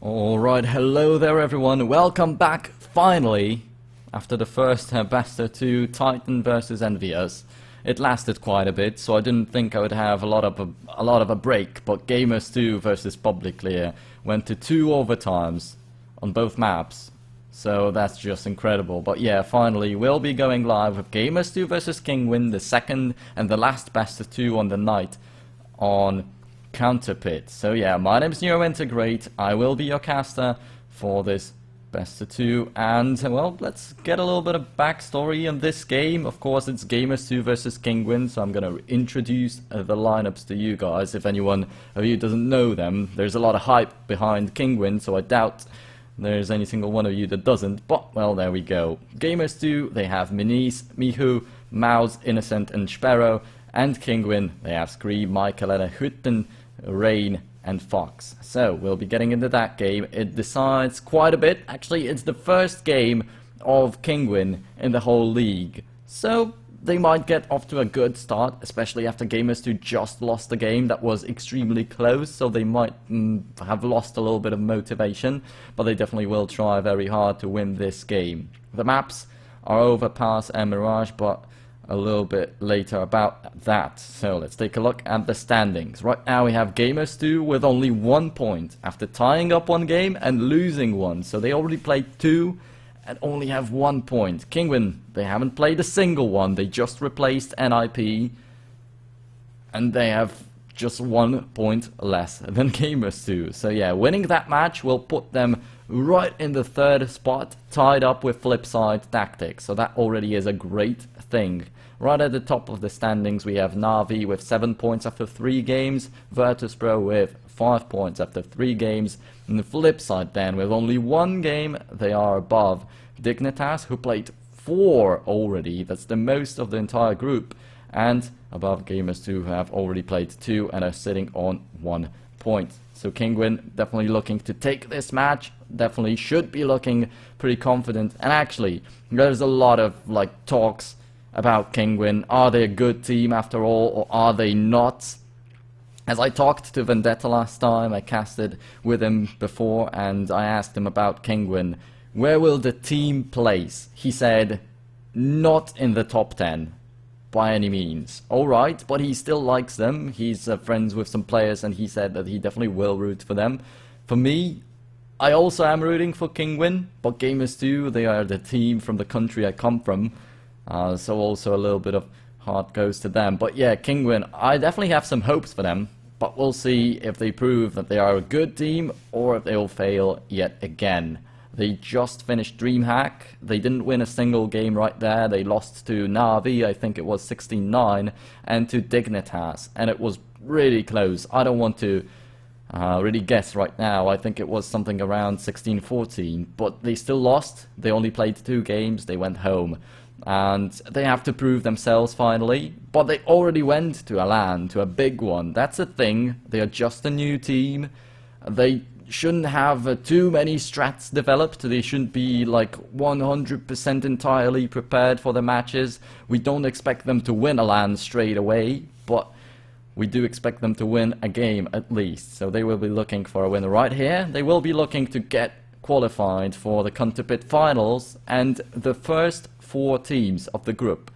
Alright, hello there everyone, welcome back finally after the first Best of 2 Titan versus Envious. It lasted quite a bit, so I didn't think I would have a lot of a break, but Gamers2 versus Public Clear went to 2 overtimes on both maps, so that's just incredible. But yeah, finally we'll be going live with Gamers2 versus Kinguin, the second and the last Best of 2 on the night on CounterPit. So yeah, my name is Neurointegrate. I will be your caster for this Best of 2, and well, let's get a little bit of backstory on this game. Of course, it's Gamers2 versus Kinguin, so I'm gonna introduce the lineups to you guys. If anyone of you doesn't know them, there's a lot of hype behind Kinguin, so I doubt there's any single one of you that doesn't, but well, there we go. Gamers2, they have Minis, Mihu, Mouse, Innocent, and Sparrow, and Kinguin, they have Scream, Michaeletta, Hutten, Rain, and Fox. So we'll be getting into that game. It decides quite a bit. Actually, it's the first game of Kinguin in the whole league, so they might get off to a good start, especially after Gamers2 just lost a game that was extremely close, so they might have lost a little bit of motivation, but they definitely will try very hard to win this game. The maps are Overpass and Mirage, but a little bit later about that. So let's take a look at the standings. Right now we have Gamers2 with only 1 point after tying up one game and losing one, so they already played 2 and only have 1 point. Kinguin, they haven't played a single one, they just replaced NIP and they have just 1 point less than Gamers2. So yeah, winning that match will put them right in the 3rd spot, tied up with Flipside Tactics, so that already is a great thing. Right at the top of the standings we have Navi with 7 points after 3 games, Virtus.pro with 5 points after 3 games, and the flip side then, with only 1 game, they are above Dignitas, who played 4 already, that's the most of the entire group, and above Gamers2, who have already played 2 and are sitting on 1 point. So Kinguin definitely looking to take this match, definitely should be looking pretty confident, and actually, there's a lot of talks about Kinguin. Are they a good team after all, or are they not? As I talked to Vendetta last time, I casted with him before, and I asked him about Kinguin. Where will the team place? He said, not in the top 10, by any means. Alright, but he still likes them. He's friends with some players, and he said that he definitely will root for them. For me, I also am rooting for Kinguin, but Gamers2, they are the team from the country I come from. So also a little bit of heart goes to them. But yeah, Kinguin, I definitely have some hopes for them, but we'll see if they prove that they are a good team or if they'll fail yet again. They just finished DreamHack. They didn't win a single game right there. They lost to Navi, I think it was 16-9, and to Dignitas, and it was really close. I don't want to really guess right now. I think it was something around 16-14, but they still lost. They only played 2 games, they went home. And they have to prove themselves finally, but they already went to a LAN, to a big one. That's a thing. They are just a new team. They shouldn't have too many strats developed. They shouldn't be 100% entirely prepared for the matches. We don't expect them to win a LAN straight away, but we do expect them to win a game at least. So they will be looking for a win right here. They will be looking to get qualified for the CounterPit finals, and the first 4 teams of the group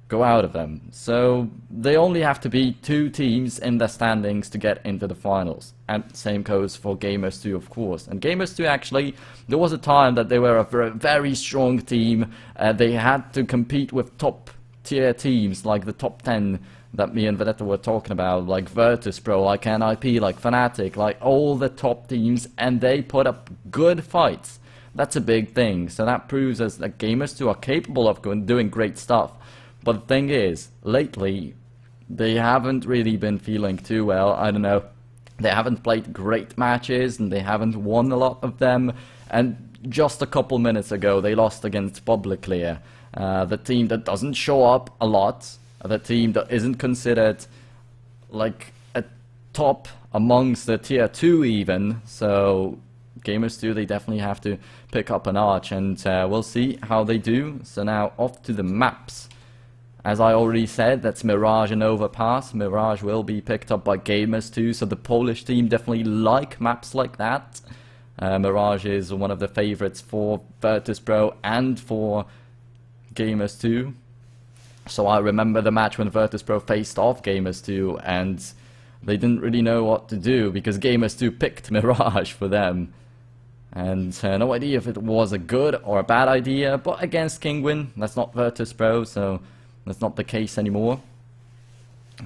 go out of them. So they only have to be 2 teams in the standings to get into the finals. And same goes for Gamers2, of course. And Gamers2, actually, there was a time that they were a very strong team. They had to compete with top tier teams like the top 10 that me and Vendetta were talking about, like Virtus.pro, like NIP, like Fnatic, like all the top teams, and they put up good fights. That's a big thing. So that proves us that Gamers2 are capable of doing great stuff. But the thing is, lately, they haven't really been feeling too well. I don't know. They haven't played great matches, and they haven't won a lot of them. And just a couple minutes ago, they lost against Public Clear, the team that doesn't show up a lot, the team that isn't considered like a top amongst the tier 2 even. So Gamers2, they definitely have to pick up an arch, and we'll see how they do. So now off to the maps. As I already said, that's Mirage and Overpass. Mirage will be picked up by Gamers2, so the Polish team definitely like maps like that. Mirage is one of the favorites for Virtus.pro and for Gamers2. So I remember the match when Virtus.pro faced off Gamers2 and they didn't really know what to do because Gamers2 picked Mirage for them. And no idea if it was a good or a bad idea, but against Kinguin, that's not Virtus.pro, so that's not the case anymore.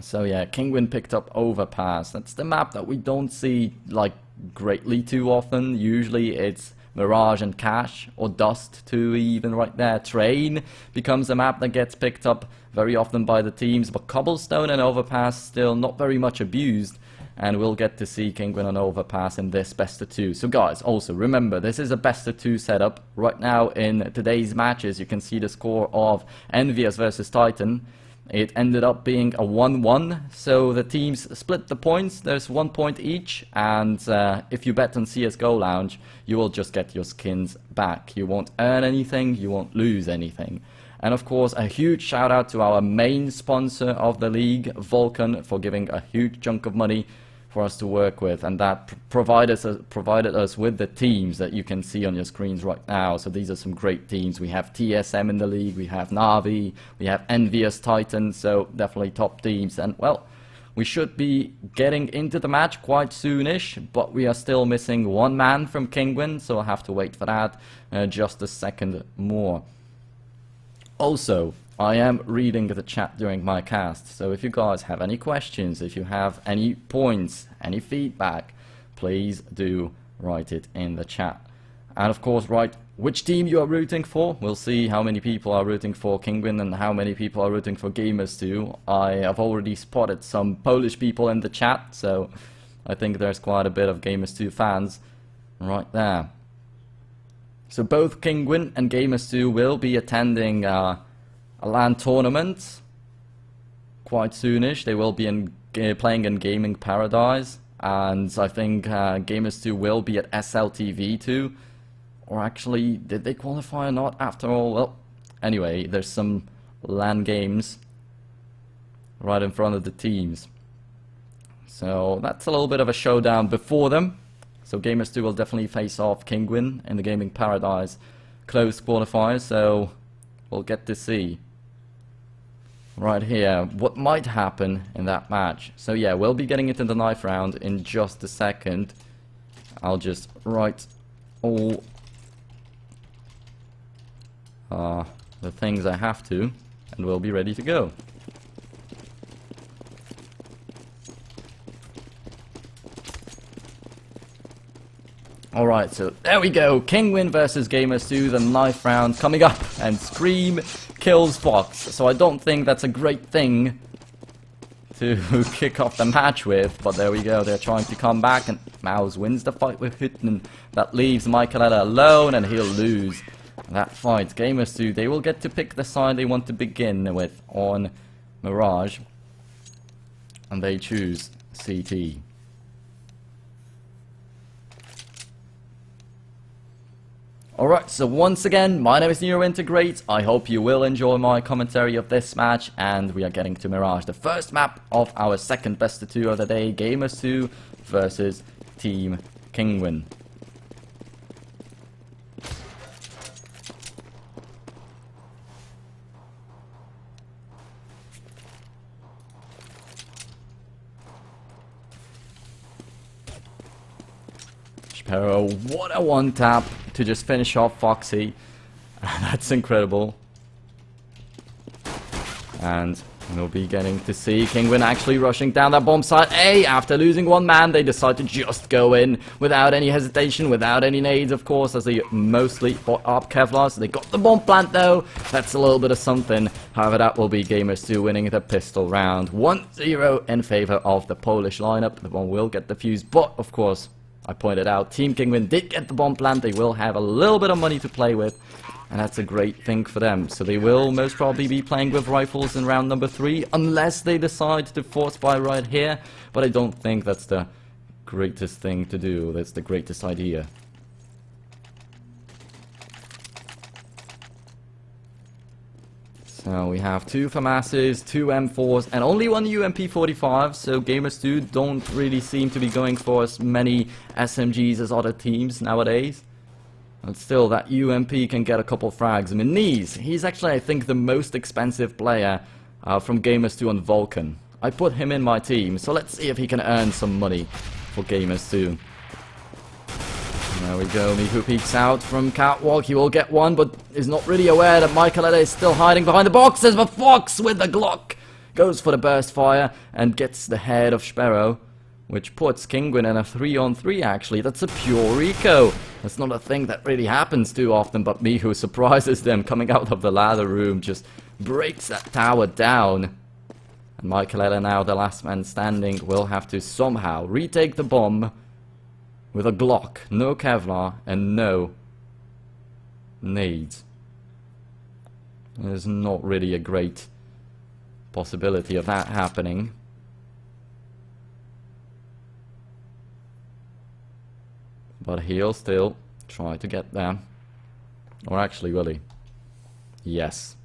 So yeah, Kinguin picked up Overpass. That's the map that we don't see like greatly too often. Usually it's Mirage and Cache, or Dust too, even right there. Train becomes a map that gets picked up very often by the teams, but Cobblestone and Overpass still not very much abused, and we'll get to see Kinguin on Overpass in this best of 2. So guys, also remember, this is a best of 2 setup. Right now in today's matches, you can see the score of Envious versus Titan. It ended up being a 1-1, so the teams split the points. There's 1 point each, and if you bet on CSGO Lounge, you will just get your skins back. You won't earn anything, you won't lose anything. And of course, a huge shout out to our main sponsor of the league, Vulcan, for giving a huge chunk of money for us to work with, and that provided us with the teams that you can see on your screens right now. So these are some great teams. We have TSM in the league, we have Na'Vi, we have Envious Titan, so definitely top teams. And well, we should be getting into the match quite soonish, but we are still missing one man from Kinguin, so I'll have to wait for that just a second more. Also, I am reading the chat during my cast, so if you guys have any questions, if you have any points, any feedback, please do write it in the chat. And of course, write which team you are rooting for. We'll see how many people are rooting for Kinguin and how many people are rooting for Gamers2. I have already spotted some Polish people in the chat, so I think there's quite a bit of Gamers2 fans right there. So both Kinguin and Gamers2 will be attending a LAN tournament quite soonish. They will be playing in Gaming Paradise, and I think Gamers2 will be at SLTV too. Or actually, did they qualify or not after all? Well, anyway, there's some LAN games right in front of the teams. So that's a little bit of a showdown before them. So Gamers2 will definitely face off Kinguin in the Gaming Paradise closed qualifiers, so we'll get to see right here what might happen in that match. So yeah, we'll be getting into the knife round in just a second. I'll just write all the things I have to, and we'll be ready to go. Alright, so there we go. Kinguin versus Gamers2, the knife round coming up, and Scream kills Fox. So I don't think that's a great thing to kick off the match with, but there we go. They're trying to come back, and Mouse wins the fight with Hütten. That leaves Michaeletta alone, and he'll lose that fight. Gamers2, they will get to pick the side they want to begin with on Mirage, and they choose CT. Alright, so once again, my name is NeuroIntegrate. I hope you will enjoy my commentary of this match, and we are getting to Mirage, the first map of our second best of 2 of the day, Gamers2 versus Team Kinguin. Shapiro, what a one tap to just finish off Foxy. That's incredible. And we'll be getting to see Kinguin actually rushing down that bomb site A. After losing one man, they decide to just go in without any hesitation, without any nades, of course, as they mostly bought up Kevlar. So they got the bomb plant, though. That's a little bit of something. However, that will be Gamers2 winning the pistol round. 1-0 in favor of the Polish lineup. The bomb will get defused, but, of course, I pointed out, Team Kinguin did get the bomb plant. They will have a little bit of money to play with, and that's a great thing for them. So they will most probably be playing with rifles in round number 3, unless they decide to force buy right here. But I don't think that's the greatest thing to do. That's the greatest idea. So we have 2 FAMASs, 2 M4s, and only 1 UMP-45, so Gamers2 don't really seem to be going for as many SMGs as other teams nowadays. But still, that UMP can get a couple frags. Mirage, he's actually, I think, the most expensive player from Gamers2 on Vulcan. I put him in my team, so let's see if he can earn some money for Gamers2. There we go, Mihu peeks out from Catwalk, he will get one, but is not really aware that Michaeletta is still hiding behind the boxes, but Fox with the Glock goes for the burst fire and gets the head of Sparrow, which puts Kinguin in a 3-on-3 actually. That's a pure eco. That's not a thing that really happens too often, but Mihu surprises them coming out of the ladder room, just breaks that tower down. And Michaeletta, now the last man standing, will have to somehow retake the bomb with a Glock, no Kevlar, and no nades. There's not really a great possibility of that happening. But he'll still try to get there. Or actually, will he? Yes.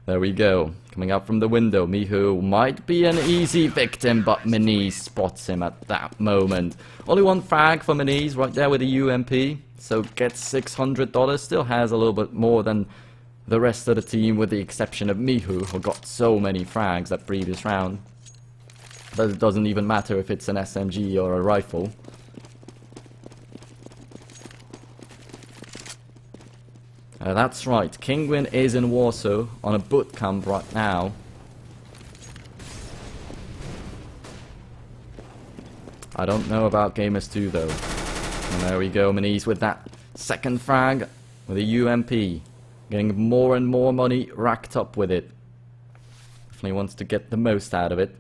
There we go. Coming up from the window, Mihu might be an easy victim, but Mirage spots him at that moment. Only 1 frag for Mirage right there with the UMP. So gets $600. Still has a little bit more than the rest of the team, with the exception of Mihu, who got so many frags that previous round. But it doesn't even matter if it's an SMG or a rifle. That's right, Kinguin is in Warsaw on a boot camp right now. I don't know about Gamers2 though. And there we go, Mirage with that second frag with a UMP. Getting more and more money racked up with it. Definitely wants to get the most out of it.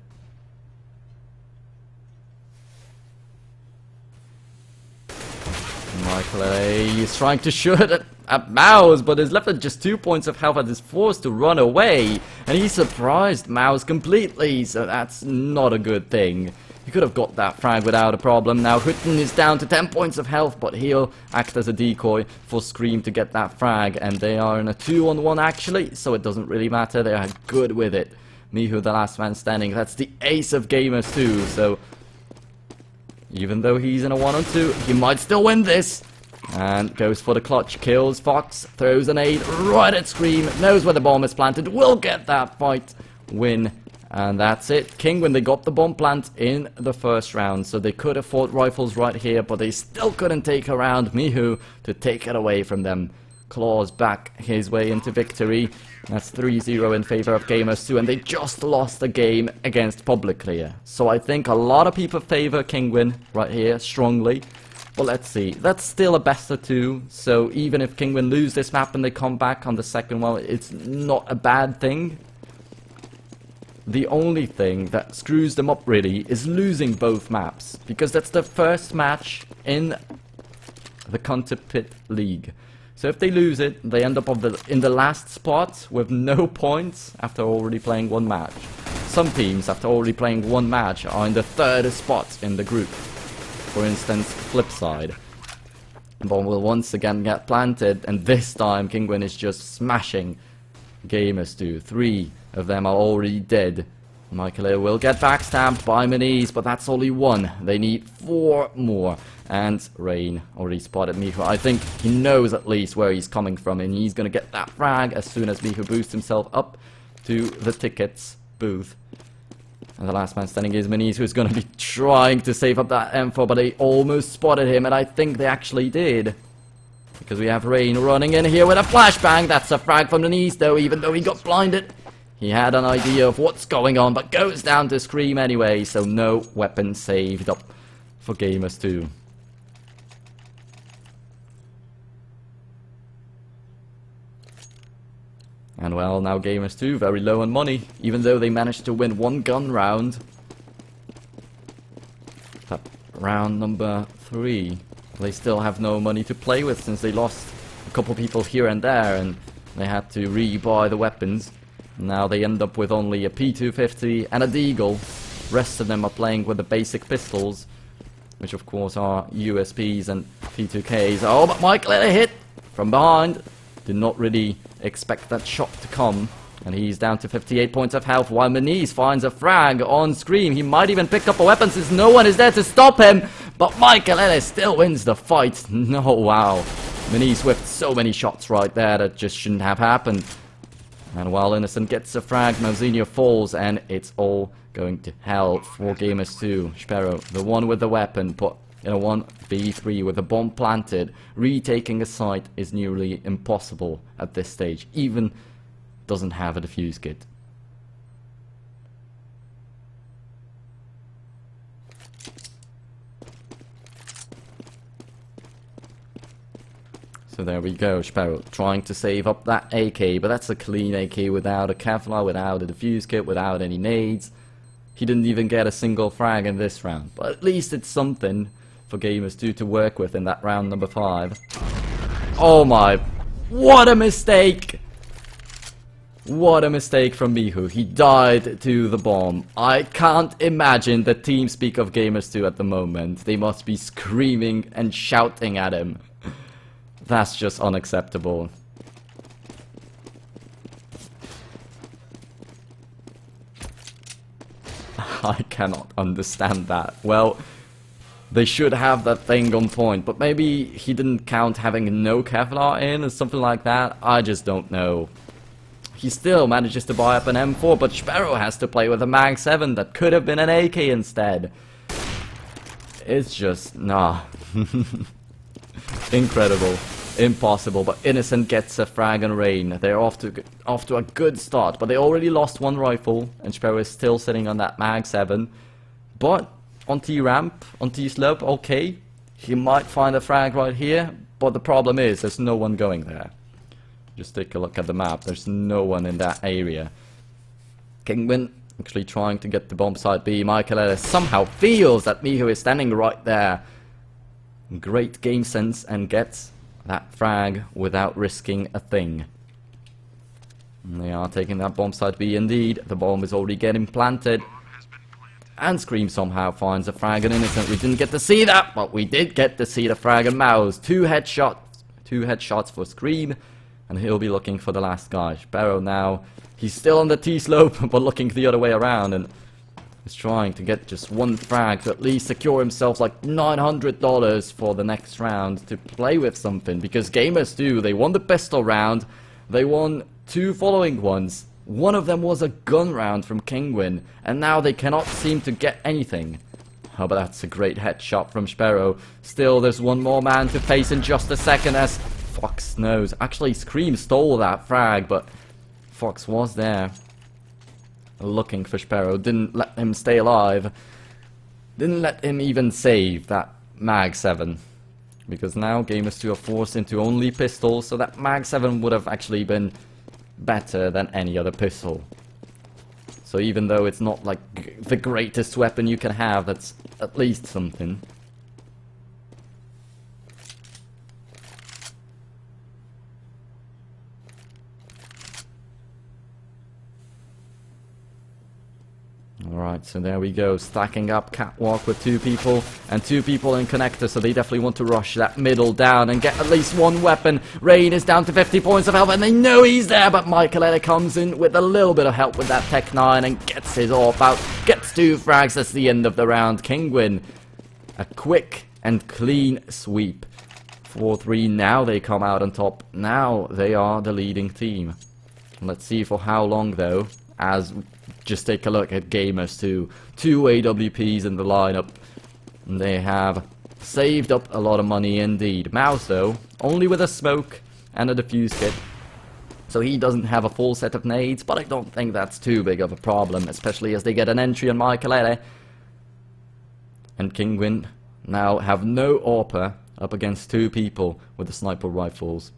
Michael A is trying to shoot at Mouse, but is left with just 2 points of health and is forced to run away. And he surprised Mouse completely, so that's not a good thing. He could have got that frag without a problem. Now Hutten is down to 10 points of health, but he'll act as a decoy for Scream to get that frag. And they are in a 2-on-1 actually, so it doesn't really matter. They are good with it. Mihu, the last man standing, that's the ace of Gamers2, so even though he's in a 1-on-2, he might still win this. And goes for the clutch, kills Fox, throws an aid right at Scream, knows where the bomb is planted, will get that fight, win, and that's it. Kinguin, they got the bomb plant in the first round, so they could afford rifles right here, but they still couldn't take around Mihu to take it away from them. Claws back his way into victory. That's 3-0 in favor of Gamers2, and they just lost the game against Public Clear. So I think a lot of people favor Kinguin right here, strongly. But let's see, that's still a best of 2, so even if Kinguin lose this map and they come back on the second one, it's not a bad thing. The only thing that screws them up really is losing both maps, because that's the first match in the CounterPit League. So if they lose it, they end up in the last spot with no points after already playing 1 match. Some teams, after already playing 1 match, are in the 3rd spot in the group. For instance, Flipside. Bomb will once again get planted, and this time Kinguin is just smashing Gamers2. 3 of them are already dead. Michael will get backstabbed by Mirage, but that's only 1. They need 4 more. And Rain already spotted Mihu. I think he knows at least where he's coming from, and he's gonna get that frag as soon as Mihu boosts himself up to the tickets booth. And the last man standing is Mirage, who's going to be trying to save up that M4, but they almost spotted him, and I think they actually did. Because we have Rain running in here with a flashbang. That's a frag from Mirage, though, even though he got blinded. He had an idea of what's going on, but goes down to Scream anyway, so no weapon saved up for Gamers2. And well, now Gamers2 very low on money, even though they managed to win 1 gun round. But round number 3, they still have no money to play with since they lost a couple people here and there, and they had to re-buy the weapons. Now they end up with only a P250 and a Deagle. Rest of them are playing with the basic pistols, which of course are USPs and P2Ks. Oh, but Michael had a hit from behind. Did not really expect that shot to come. And he's down to 58 points of health, while Maniz finds a frag on Scream. He might even pick up a weapon since no one is there to stop him. But Michael Ellis still wins the fight. No, wow. Maniz with so many shots right there that just shouldn't have happened. And while Innocent gets a frag, Malzinho falls, and it's all going to hell for Gamers2. Sparrow, the one with the weapon, put in a 1v3 with a bomb planted. Retaking a site is nearly impossible at this stage. Even doesn't have a defuse kit. So there we go, Sparrow trying to save up that AK, but that's a clean AK without a Kevlar, without a defuse kit, without any nades. He didn't even get a single frag in this round, but at least it's something for Gamers2 to work with in that round number 5. Oh my, what a mistake! What a mistake from Mihu. He died to the bomb. I can't imagine the TeamSpeak of Gamers2 at the moment. They must be screaming and shouting at him. That's just unacceptable. I cannot understand that. Well, they should have that thing on point, but maybe he didn't count having no Kevlar in or something like that. I just don't know. He still manages to buy up an M4, but Sparrow has to play with a Mag 7 that could have been an AK instead. It's just, nah. Incredible. Impossible, but Innocent gets a frag and rain. They're off to a good start, but they already lost one rifle, and Sparrow is still sitting on that Mag 7. But on T-ramp, on T-slope, okay, he might find a frag right here, but the problem is there's no one going there. Just take a look at the map, there's no one in that area. Kinguin actually trying to get the bomb site B. Michael Ellis somehow feels that Mihu is standing right there. Great game sense, and gets that frag without risking a thing. And they are taking that bomb site B indeed. The bomb is already getting planted. And Scream somehow finds a frag and Innocent. We didn't get to see that, but we did get to see the frag and Mouse. Two headshots for Scream. And he'll be looking for the last guy. Sparrow now, he's still on the T-slope, but looking the other way around, and is trying to get just one frag to at least secure himself like $900 for the next round to play with something. Because Gamers2, they won the pistol round, they won 2 following ones. One of them was a gun round from Kinguin, and now they cannot seem to get anything. Oh, but that's a great headshot from Sparrow. Still, there's one more man to face in just a second as Fox knows. Actually, Scream stole that frag, but Fox was there looking for Sparrow. Didn't let him stay alive. Didn't let him even save that Mag 7. Because now Gamers2 are forced into only pistols, so that Mag 7 would have actually been better than any other pistol. So even though it's not like the greatest weapon you can have, that's at least something. Alright, so there we go, stacking up catwalk with 2 people, and 2 people in connector, so they definitely want to rush that middle down and get at least one weapon. Rain is down to 50 points of health, and they know he's there, but Michael Ellis comes in with a little bit of help with that Tech 9 and gets his AWP out, gets 2 frags, that's the end of the round. Kinguin, a quick and clean sweep. 4-3, now they come out on top, now they are the leading team. Let's see for how long though, as just take a look at Gamers2. 2 AWPs in the lineup. And they have saved up a lot of money indeed. Mouse though, only with a smoke and a defuse kit. So he doesn't have a full set of nades, but I don't think that's too big of a problem, especially as they get an entry on Michael Ellis. And Kinguin now have no AWPer up against 2 people with the sniper rifles.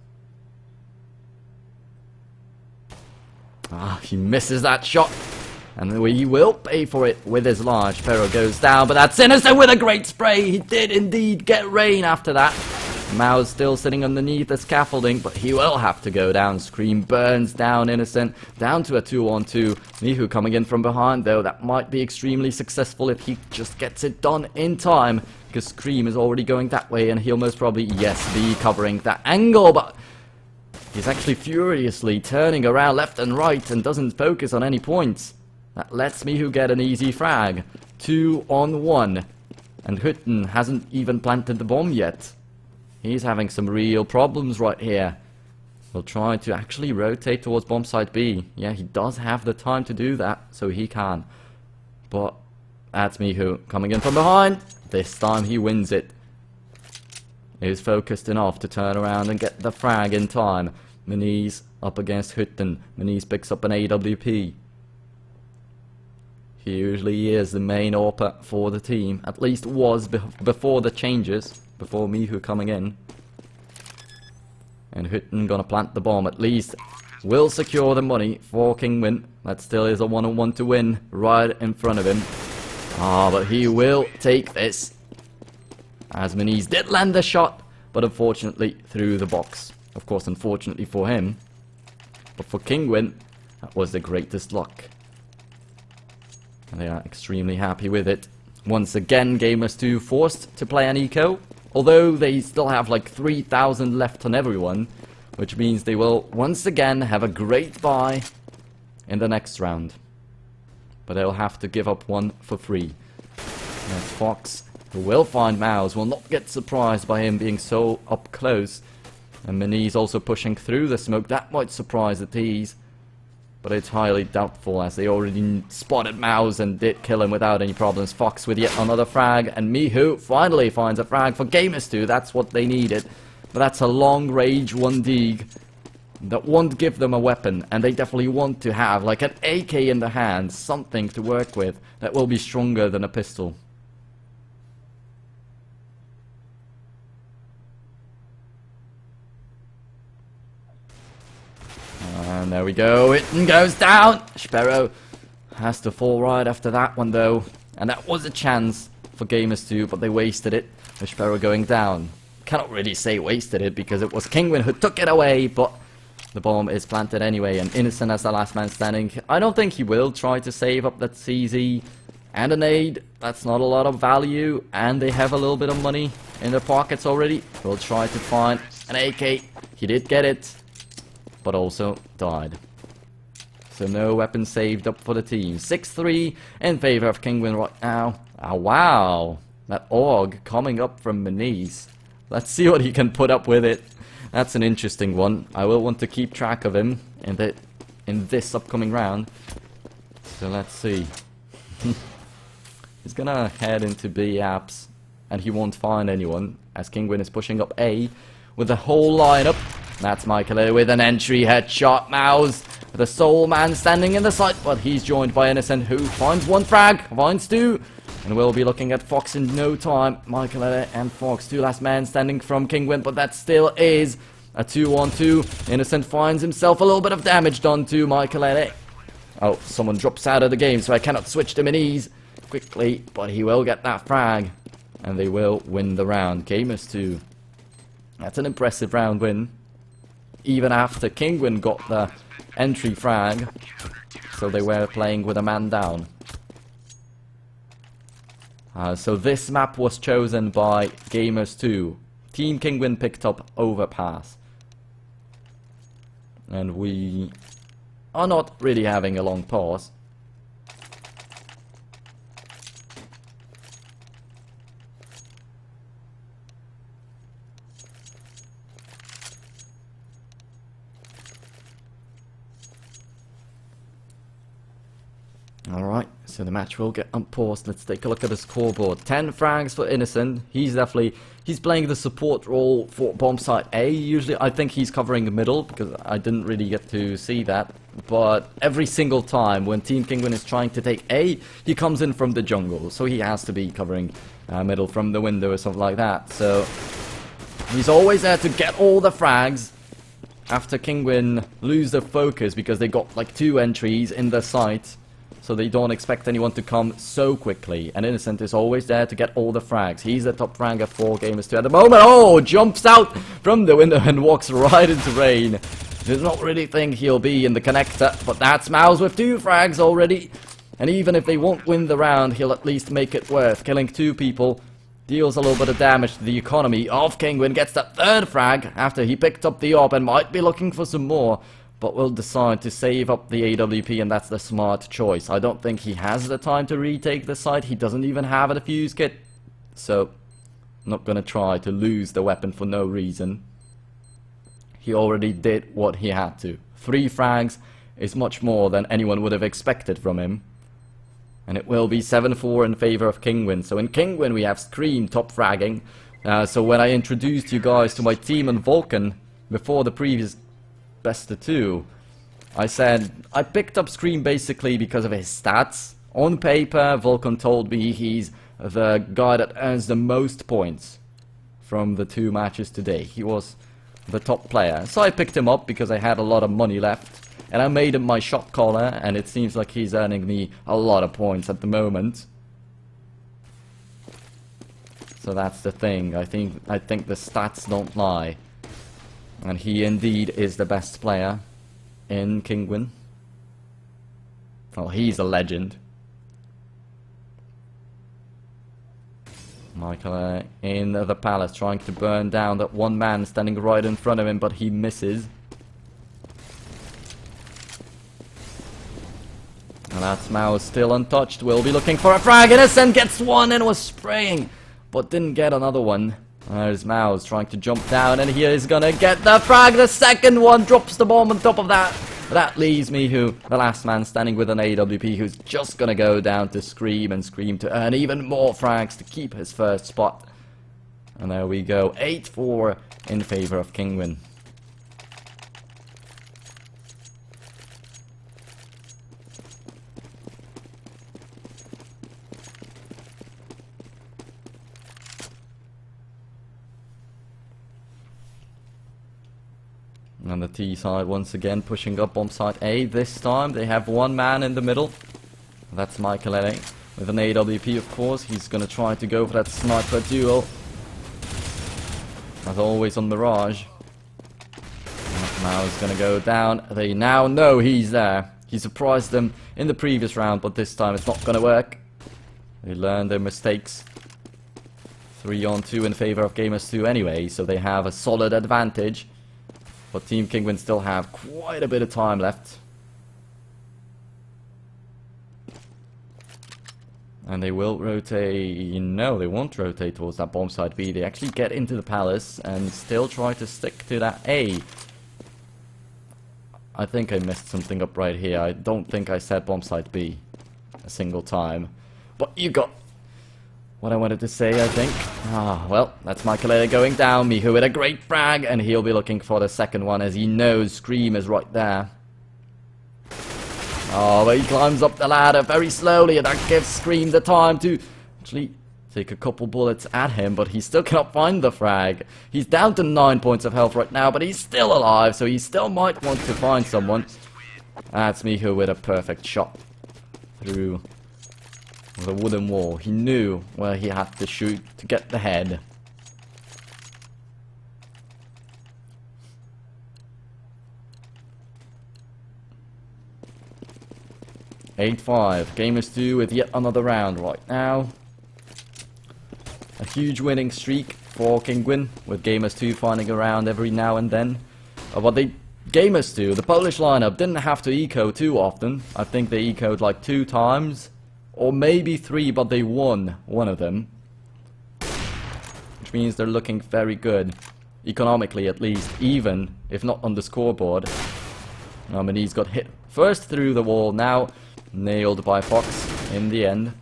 Ah, he misses that shot. And he will pay for it with his large. Sparrow goes down, but that's Innocent with a great spray. He did indeed get rain after that. Mao's still sitting underneath the scaffolding, but he will have to go down. Scream burns down Innocent, down to a 2-on-2. Mihu coming in from behind, though. That might be extremely successful if he just gets it done in time, because Scream is already going that way, and he'll most probably, yes, be covering that angle, but He's actually furiously turning around left and right and doesn't focus on any points. That lets Mihu get an easy frag. 2 on 1. And Hutten hasn't even planted the bomb yet. He's having some real problems right here. We'll try to actually rotate towards bomb site B. Yeah, he does have the time to do that, so he can. But that's Mihu coming in from behind. This time he wins it. He's focused enough to turn around and get the frag in time. Maniz up against Hutten. Maniz picks up an AWP. He usually is the main AWP for the team. At least was before the changes. Before Mihu coming in. And Hutten gonna plant the bomb. At least will secure the money for Kinguin. That still is a 1-on-1 to win. Right in front of him. But he will take this. As Maniz did land the shot. But unfortunately through the box. Of course, unfortunately for him. But for Kinguin, that was the greatest luck. And they are extremely happy with it. Once again, Gamers2 forced to play an eco. Although they still have like 3,000 left on everyone. Which means they will once again have a great buy in the next round. But they'll have to give up one for free. There's Fox, who will find Mouse, will not get surprised by him being so up close. And Maniz also pushing through the smoke. That might surprise the T's. But it's highly doubtful as they already spotted Mouse and did kill him without any problems. Fox with yet another frag. And Mihu finally finds a frag for Gamers2. That's what they needed. But that's a long range 1D that won't give them a weapon. And they definitely want to have like an AK in the hand. Something to work with that will be stronger than a pistol. And there we go, it goes down! Sparrow has to fall right after that one though. And that was a chance for Gamers2, but they wasted it. With Sparrow going down. Cannot really say wasted it because it was Kinguin who took it away, but the bomb is planted anyway. And Innocent as the last man standing. I don't think he will try to save up that CZ and a nade. That's not a lot of value, and they have a little bit of money in their pockets already. We'll try to find an AK. He did get it, but also died. So no weapon saved up for the team. 6-3 in favor of Kinguin right now. Oh, wow. That AUG coming up from Maniz. Let's see what he can put up with it. That's an interesting one. I will want to keep track of him in this upcoming round. So let's see. He's gonna head into B apps, and he won't find anyone, as Kinguin is pushing up A with the whole lineup. That's Michael with an entry headshot. Mouse with a soul man standing in the site, but he's joined by Innocent, who finds one frag, finds two, and we'll be looking at Fox in no time. Michael and Fox, two last man standing from Kinguin, but that still is a 2-on-2. Innocent finds himself a little bit of damage done to Michael. Oh, someone drops out of the game, so I cannot switch to Maniz quickly, but he will get that frag, and they will win the round. Gamers2. That's an impressive round win. Even after Kinguin got the entry frag, so they were playing with a man down. So this map was chosen by Gamers2. Team Kinguin picked up Overpass. And we are not really having a long pause. Alright, so the match will get unpaused. Let's take a look at the scoreboard. 10 frags for Innocent. He's playing the support role for bomb site A. Usually I think he's covering the middle, because I didn't really get to see that. But every single time when Team Kinguin is trying to take A, he comes in from the jungle. So he has to be covering middle from the window or something like that. So he's always there to get all the frags after Kinguin lose their focus, because they got like 2 entries in the site. So they don't expect anyone to come so quickly. And Innocent is always there to get all the frags. He's the top fragger for Gamers2 at the moment. Oh, jumps out from the window and walks right into rain. Does not really think he'll be in the connector. But that's Mouse with 2 frags already. And even if they won't win the round, he'll at least make it worth killing 2 people Deals a little bit of damage to the economy of Kinguin. Gets that third frag after he picked up the AWP and might be looking for some more. But will decide to save up the AWP, and that's the smart choice. I don't think he has the time to retake the site. He doesn't even have a defuse kit. So, not gonna try to lose the weapon for no reason. He already did what he had to. 3 frags is much more than anyone would have expected from him. And it will be 7-4 in favor of Kinguin. So in Kinguin we have Scream top fragging. So when I introduced you guys to my team on Vulcan before the previous best of 2, I said I picked up Scream basically because of his stats. On paper, Vulcan told me he's the guy that earns the most points from the 2 matches today. He was the top player. So I picked him up because I had a lot of money left. And I made him my shot caller, and it seems like he's earning me a lot of points at the moment. So that's the thing. I think the stats don't lie. And he indeed is the best player in Kinguin. Well, he's a legend. Michael in the palace trying to burn down that one man standing right in front of him, but he misses. And that's Mao still untouched. Will be looking for a frag. Innocent gets one and was spraying, but didn't get another one. There's Mao's trying to jump down, and he is gonna get the frag. The second one drops the bomb on top of that. That leaves me, the last man standing with an AWP, who's just gonna go down to Scream and Scream to earn even more frags to keep his first spot. And there we go, 8-4 in favor of Kinguin. And the T side once again pushing up bomb site A. This time they have one man in the middle. That's Michael with an AWP, of course. He's going to try to go for that sniper duel. As always on Mirage. Now he's going to go down. They now know he's there. He surprised them in the previous round, but this time it's not going to work. They learned their mistakes. 3-on-2 in favor of Gamers2 anyway, so they have a solid advantage. But Team Kinguin still have quite a bit of time left. And they will rotate... No, they won't rotate towards that bomb site B. They actually get into the palace and still try to stick to that A. I think I messed something up right here. I don't think I said bomb site B a single time. But you got what I wanted to say, I think. Ah, well, that's Michael going down. Mihu with a great frag, and he'll be looking for the second one as he knows Scream is right there. Oh, but he climbs up the ladder very slowly, and that gives Scream the time to actually take a couple bullets at him, but he still cannot find the frag. He's down to 9 points of health right now, but he's still alive, so he still might want to find someone. That's Mihu with a perfect shot through the wooden wall. He knew where he had to shoot to get the head. (8-5). Gamers2 with yet another round right now. A huge winning streak for Kinguin, with Gamers2 finding a round every now and then. But Gamers2, the Polish lineup, didn't have to eco too often. I think they ecoed like 2 times. Or maybe 3, but they won one of them. Which means they're looking very good. Economically at least, even if not on the scoreboard. And he's got hit first through the wall, now nailed by Fox in the end.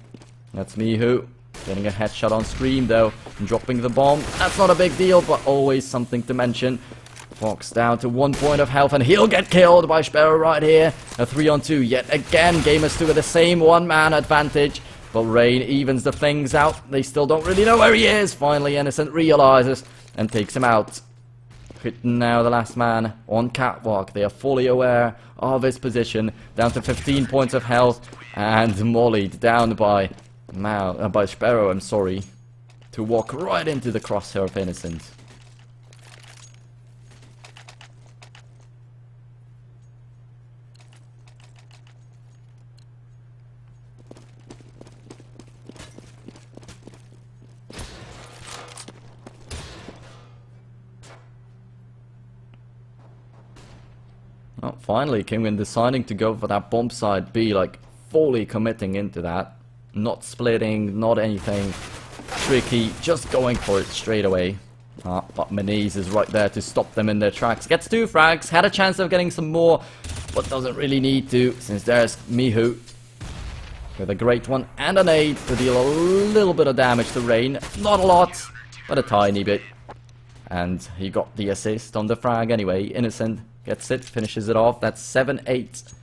That's Mihu getting a headshot on Scream though, and dropping the bomb. That's not a big deal, but always something to mention. Fox down to 1 point of health, and he'll get killed by Sparrow right here. A 3-on-2 yet again. Gamers2 with the same one-man advantage. But Rain evens the things out. They still don't really know where he is. Finally, Innocent realizes and takes him out. Hitting now the last man on catwalk. They are fully aware of his position. Down to 15 points of health. And mollied down by Sparrow, I'm sorry. To walk right into the crosshair of Innocent. Oh, finally, Kinguin deciding to go for that bomb side B, like fully committing into that. Not splitting, not anything tricky, just going for it straight away. But Maniz is right there to stop them in their tracks. Gets 2 frags, had a chance of getting some more, but doesn't really need to, since there's Mihu with a great one and an nade to deal a little bit of damage to Rain. Not a lot, but a tiny bit. And he got the assist on the frag anyway. Innocent gets it, finishes it off. That's 7-8.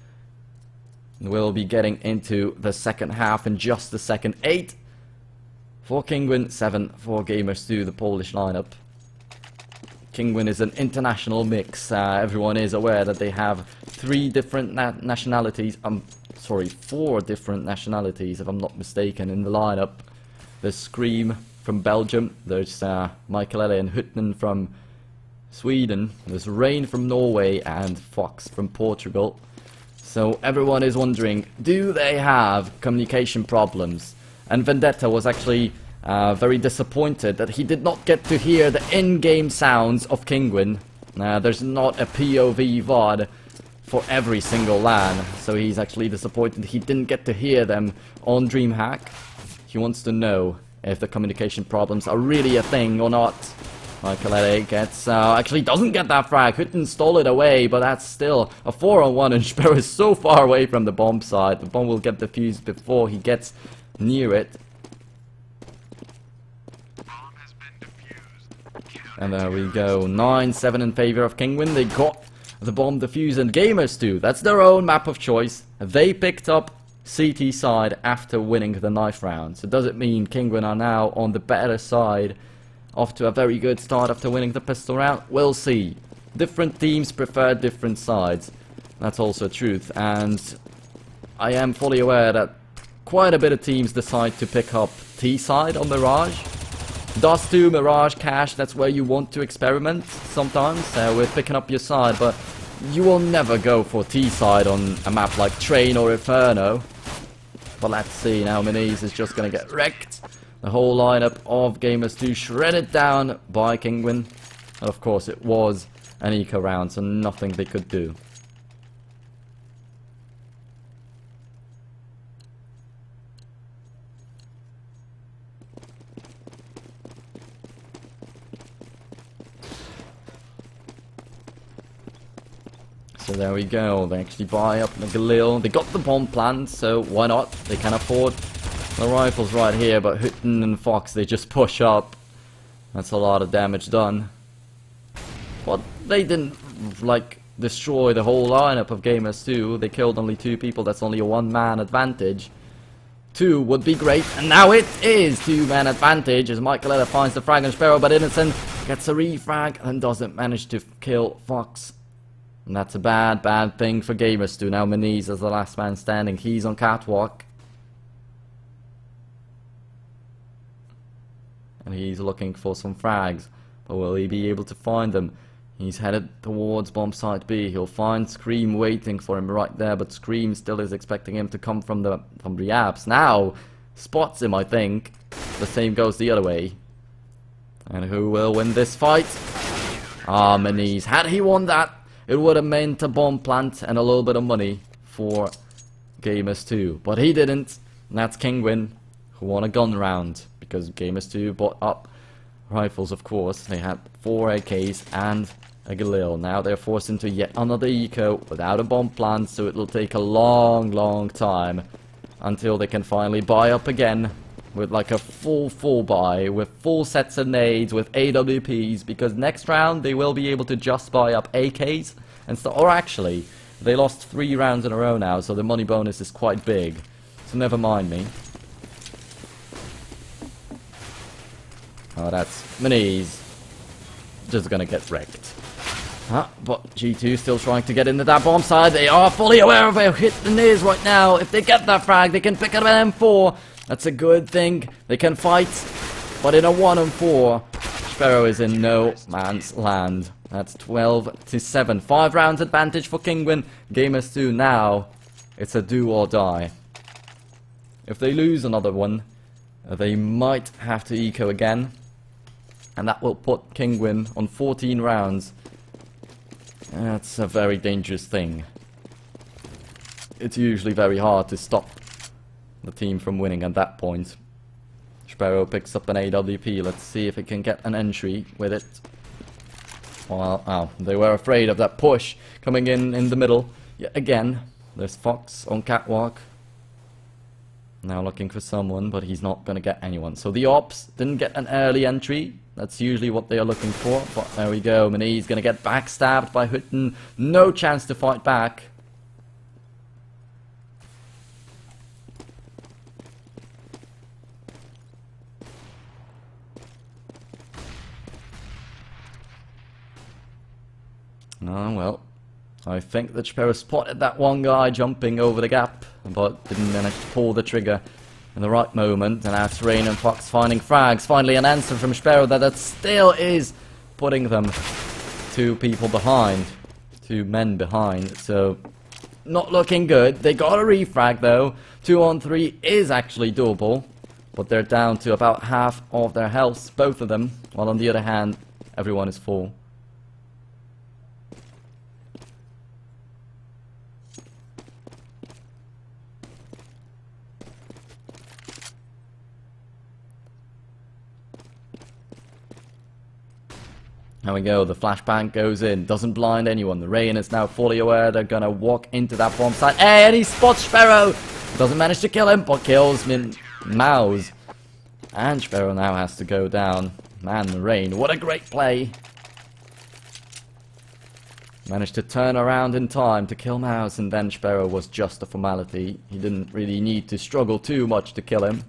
We'll be getting into the second half in just a second. 8 for Kinguin, 7 for Gamers2, the Polish lineup. Kinguin is an international mix. Everyone is aware that they have 3 different nationalities. 4 different nationalities, if I'm not mistaken, in the lineup. There's Scream from Belgium. There's Michael and Hutnen from Sweden. There's Rain from Norway and Fox from Portugal. So everyone is wondering, do they have communication problems? And Vendetta was actually very disappointed that he did not get to hear the in-game sounds of Kinguin. There's not a POV VOD for every single LAN, so he's actually disappointed he didn't get to hear them on DreamHack. He wants to know if the communication problems are really a thing or not. Michael gets, actually doesn't get that frag. Hutton stole it away, but that's still a 4-on-1, and Sparrow is so far away from the bomb side. The bomb will get defused before he gets near it. And there we go, 9-7 in favor of Kinguin. They got the bomb defused, and Gamers2, that's their own map of choice. They picked up CT side after winning the knife round. So does it mean Kinguin are now on the better side, off to a very good start after winning the pistol round? We'll see. Different teams prefer different sides. That's also truth, and I am fully aware that quite a bit of teams decide to pick up T side on Mirage. Dust 2, Mirage, Cash, that's where you want to experiment sometimes with picking up your side, but you will never go for T side on a map like Train or Inferno. But let's see, now Maniz is just going to get wrecked. The whole lineup of Gamers2 shredded down by Kinguin. And of course it was an eco round, so nothing they could do. So there we go, they actually buy up the Galil. They got the bomb planned, so why not? They can afford the rifles right here, but Hutton and Fox, they just push up. That's a lot of damage done. But they didn't, like, destroy the whole lineup of Gamers2. They killed only 2 people, that's only a 1-man advantage. 2 would be great, and now it is 2-man advantage as Michael finds the frag on Sparrow, but Innocent gets a refrag and doesn't manage to kill Fox. And that's a bad thing for Gamers2. Now Maniz is the last man standing. He's on catwalk. And he's looking for some frags. But will he be able to find them? He's headed towards bomb site B. He'll find Scream waiting for him right there. But Scream still is expecting him to come from the apps. Now spots him, I think. The same goes the other way. And who will win this fight? Maniz. Had he won that, it would have meant a bomb plant and a little bit of money for Gamers2. But he didn't. And that's Kinguin, who won a gun round. Because Gamers2 bought up rifles, of course. They had 4 AKs and a Galil. Now they're forced into yet another eco without a bomb plant. So it'll take a long time until they can finally buy up again. With like a full buy, with full sets of nades, with AWPs, because next round they will be able to just buy up AKs and stuff. Or actually, they lost 3 rounds in a row now, so the money bonus is quite big. So never mind me. Oh, that's Maniz. Just gonna get wrecked. But G2 still trying to get into that bomb side. They are fully aware of where Hutton is right now. If they get that frag, they can pick up an M4. That's a good thing. They can fight, but in a 1-on-4, Sparrow is in no man's land. That's 12-7. 5 rounds advantage for Kinguin. Gamers2 now. It's a do or die. If they lose another one, they might have to eco again. And that will put Kinguin on 14 rounds. That's a very dangerous thing. It's usually very hard to stop the team from winning at that point. Sparrow picks up an AWP. Let's see if he can get an entry with it. Well, oh, they were afraid of that push coming in the middle. Yeah, again, there's Fox on catwalk. Now looking for someone, but he's not going to get anyone. So the Ops didn't get an early entry. That's usually what they are looking for. But there we go. Mani's going to get backstabbed by Hutten. No chance to fight back. Oh, well. I think that Sparrow spotted that one guy jumping over the gap, but didn't manage to pull the trigger in the right moment. And that's Rain and Fox finding frags. Finally an answer from Sparrow that still is putting them 2 people behind. 2 men behind. So, not looking good. They got a refrag though. 2 on 3 is actually doable. But they're down to about half of their health, both of them. While on the other hand, everyone is full. There we go, the flashbang goes in, doesn't blind anyone. The Rain is now fully aware they're gonna walk into that bomb site. Hey, and he spots Sparrow! Doesn't manage to kill him, but kills Mouse. And Sparrow now has to go down. Man, the Rain, what a great play! Managed to turn around in time to kill Mouse, and then Sparrow was just a formality. He didn't really need to struggle too much to kill him.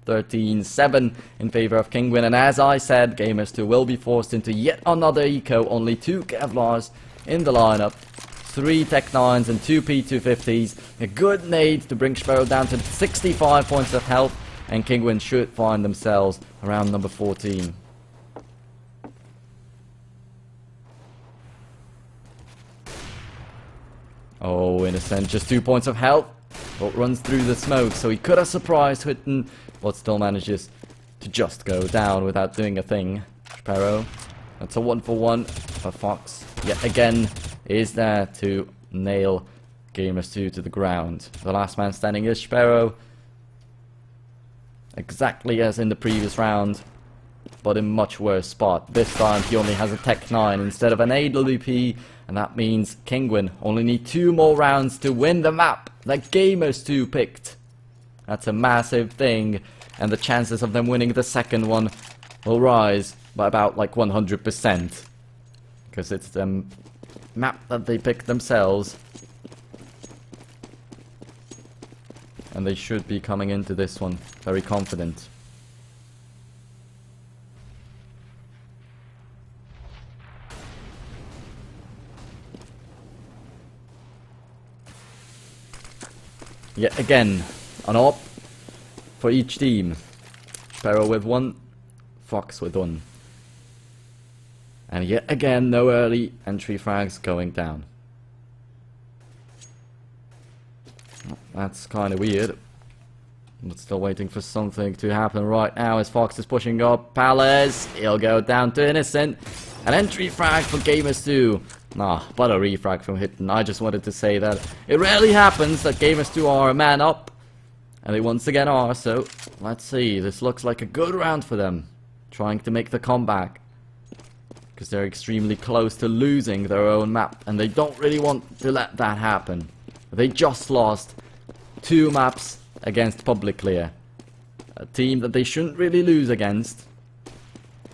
13-7 in favor of Kinguin, and as I said, Gamers2 will be forced into yet another eco. Only 2 Kevlars in the lineup, 3 Tech 9s and 2 P250s. A good nade to bring Sparrow down to 65 points of health, and Kinguin should find themselves around number 14. Oh, Innocent, just 2 points of health, but runs through the smoke, so he could have surprised Hutten, but still manages to just go down without doing a thing. Sparrow, that's a 1-for-1, but Fox, yet again, is there to nail Gamers2 to the ground. The last man standing is Sparrow, exactly as in the previous round, but in much worse spot. This time he only has a Tech 9 instead of an AWP, and that means Kinguin only need 2 more rounds to win the map that Gamers2 picked. That's a massive thing, and the chances of them winning the second one will rise by about like 100%, because it's the map that they picked themselves, and they should be coming into this one very confident. Yet again, an op for each team. Sparrow with 1, Fox with 1. And yet again, no early entry frags going down. That's kind of weird. But still waiting for something to happen right now as Fox is pushing up. Palace, he'll go down to Innocent. An entry frag for Gamers2. Nah, but a refrag from Hutten. I just wanted to say that it rarely happens that Gamers2 are a man up, and they once again are, so let's see. This looks like a good round for them, trying to make the comeback, because they're extremely close to losing their own map, and they don't really want to let that happen. They just lost 2 maps against Public Clear, a team that they shouldn't really lose against,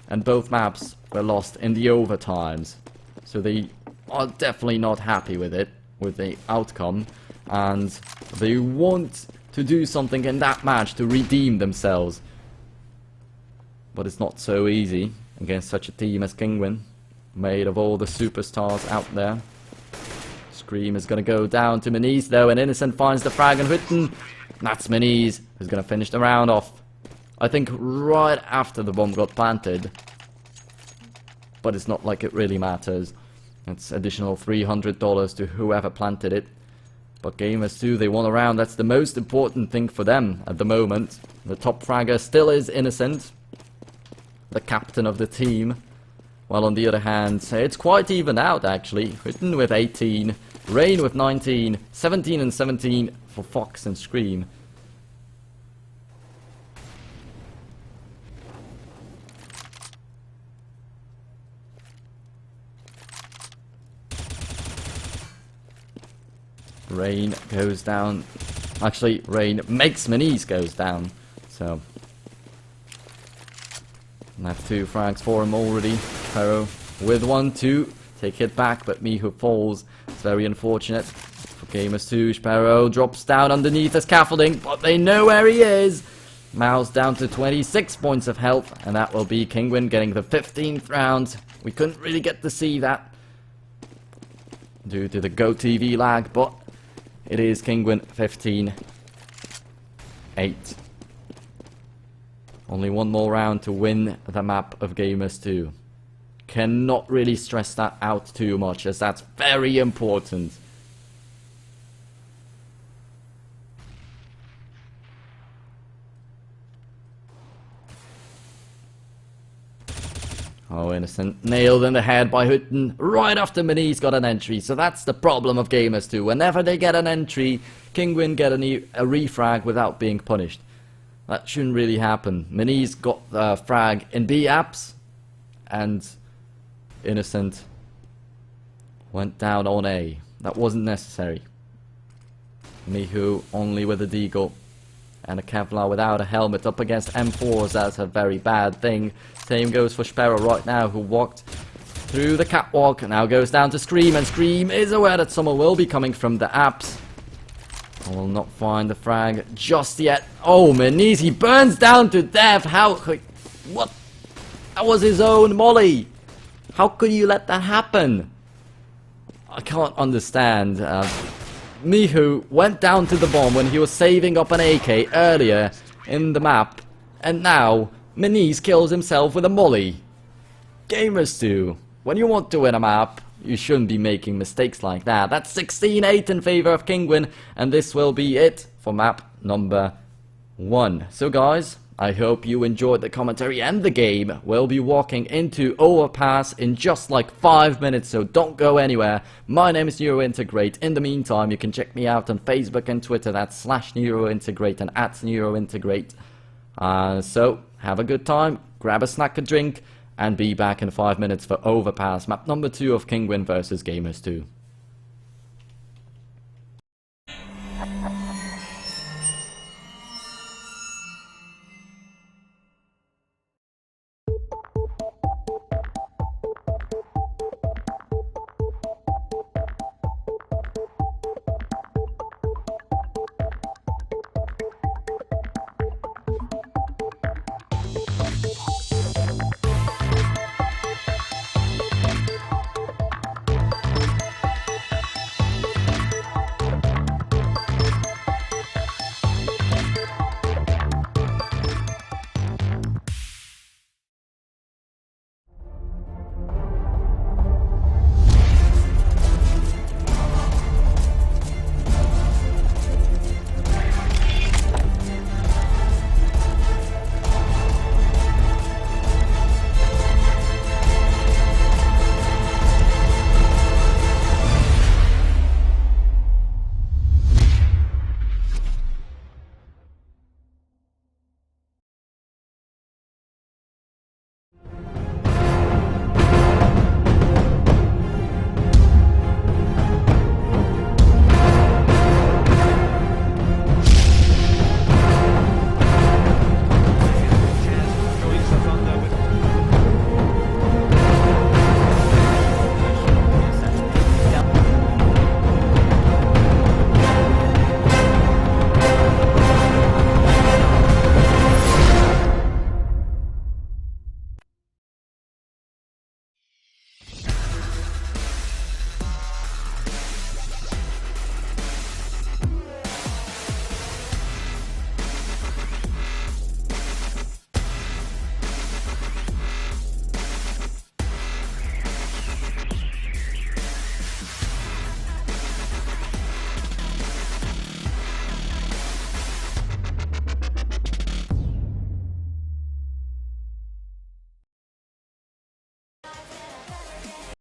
and both maps were lost in the overtimes, so they are definitely not happy with it, with the outcome, and they want to do something in that match to redeem themselves. But it's not so easy against such a team as Kinguin, made of all the superstars out there. Scream is going to go down to Maniz though, and Innocent finds the frag and Hutten. That's Maniz who's going to finish the round off, I think right after the bomb got planted. But it's not like it really matters. It's additional $300 to whoever planted it. But Gamers2, they won a round. That's the most important thing for them at the moment. The top fragger still is Innocent, the captain of the team. While on the other hand, it's quite even out actually. Hutten with 18, Rain with 19, 17 and 17 for Fox and Scream. Rain goes down. Actually, Rain makes Minis goes down. So, I have 2 frags for him already. Pharaoh with 1, 2. Take it back, but Mihu falls. It's very unfortunate for Gamers2. Sparrow drops down underneath the scaffolding, but they know where he is. Mao's down to 26 points of health, and that will be Kinguin getting the 15th round. We couldn't really get to see that due to the GoTV lag, but it is Kinguin 15-8. Only one more round to win the map of Gamers2. Cannot really stress that out too much, as that's very important. Oh, Innocent. Nailed in the head by Hutten right after Minis got an entry. So that's the problem of Gamers2. Whenever they get an entry, Kinguin get a refrag without being punished. That shouldn't really happen. Minis got the frag in B apps, and Innocent went down on A. That wasn't necessary. Mihu only with a deagle and a Kevlar without a helmet up against M4s. That's a very bad thing. Same goes for Sparrow right now, who walked through the catwalk and now goes down to Scream, and Scream is aware that someone will be coming from the apps. I will not find the frag just yet. Oh, Minis, he burns down to death. How? What? That was his own molly. How could you let that happen? I can't understand. Mihu went down to the bomb when he was saving up an AK earlier in the map, and now Minis kills himself with a molly. Gamers2, when you want to win a map, you shouldn't be making mistakes like that. That's 16-8 in favor of Kinguin, and this will be it for map number 1. So guys, I hope you enjoyed the commentary and the game. We'll be walking into Overpass in just like 5 minutes, so don't go anywhere. My name is NeuroIntegrate. In the meantime, you can check me out on Facebook and Twitter. That's /NeuroIntegrate and @NeuroIntegrate. So, have a good time, grab a snack, a drink, and be back in 5 minutes for Overpass, map number 2 of Kinguin versus Gamers2.